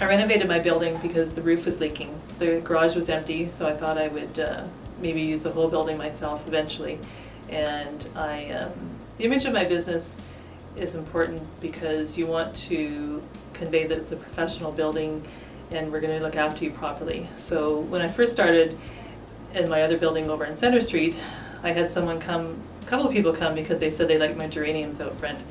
I renovated my building because the roof was leaking. The garage was empty, so I thought I would maybe use the whole building myself eventually. And the image of my business is important because you want to convey that it's a professional building and we're going to look after you properly. So when I first started in my other building over in Center Street, I had someone come, a couple of people come because they said they liked my geraniums out front,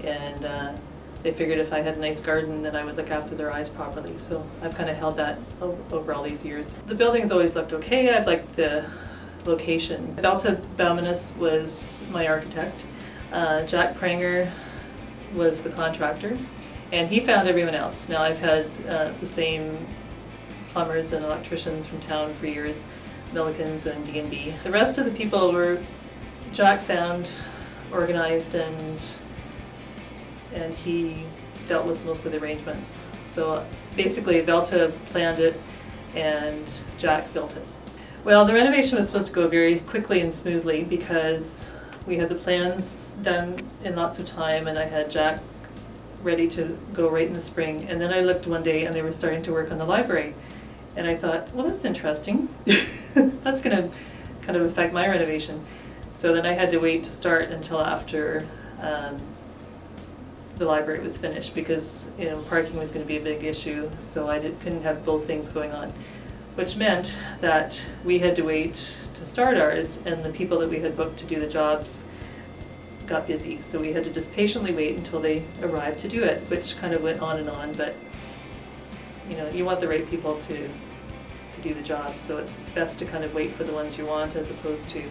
and they figured if I had a nice garden then I would look after their eyes properly. So I've kind of held that over all these years. The building's always looked okay. I've liked the location. Delta Baumanis was my architect. Jack Pranger was the contractor, and he found everyone else. Now I've had the same plumbers and electricians from town for years, Millikins and D&B. The rest of the people were Jack found, organized, and he dealt with most of the arrangements. So basically Velta planned it and Jack built it. Well, the renovation was supposed to go very quickly and smoothly because we had the plans done in lots of time and I had Jack ready to go right in the spring. And then I looked one day and they were starting to work on the library. And I thought, well, that's interesting. That's going to kind of affect my renovation. So then I had to wait to start until after the library was finished because parking was going to be a big issue. So I couldn't have both things going on, which meant that we had to wait to start ours, and the people that we had booked to do the jobs got busy. So we had to just patiently wait until they arrived to do it, which kind of went on and on. But you want the right people to do the job, so it's best to kind of wait for the ones you want as opposed to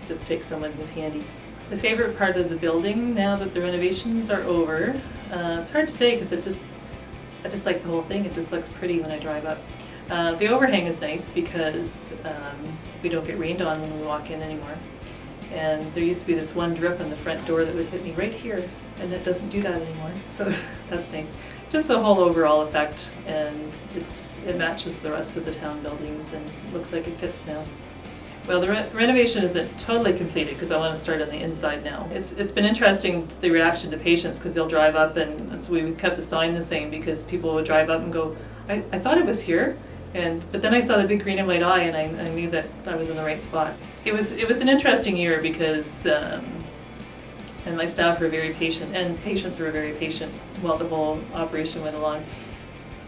just take someone who's handy. The favorite part of the building now that the renovations are over, it's hard to say because I just like the whole thing. It just looks pretty when I drive up. The overhang is nice because we don't get rained on when we walk in anymore. And there used to be this one drip on the front door that would hit me right here, and it doesn't do that anymore. So that's nice. Just the whole overall effect, and it matches the rest of the town buildings and looks like it fits now. Well, the renovation isn't totally completed because I want to start on the inside now. It's been interesting, the reaction to patients, because they'll drive up and so we kept the sign the same because people would drive up and go, I thought it was here, but then I saw the big green and white eye and I knew that I was in the right spot. It was an interesting year because and my staff were very patient and patients were very patient while the whole operation went along.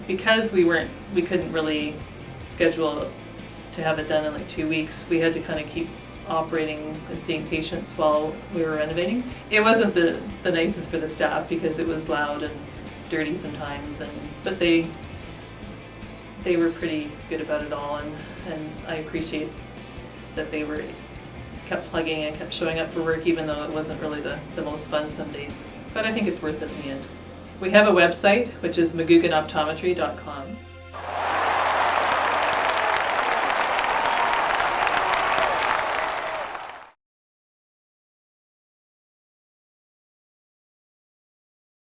Because we couldn't really schedule to have it done in like 2 weeks, we had to kind of keep operating and seeing patients while we were renovating. It wasn't the nicest for the staff because it was loud and dirty sometimes, but they were pretty good about it all, and I appreciate that they kept plugging and kept showing up for work even though it wasn't really the most fun some days. But I think it's worth it in the end. We have a website which is McGuganoptometry.com.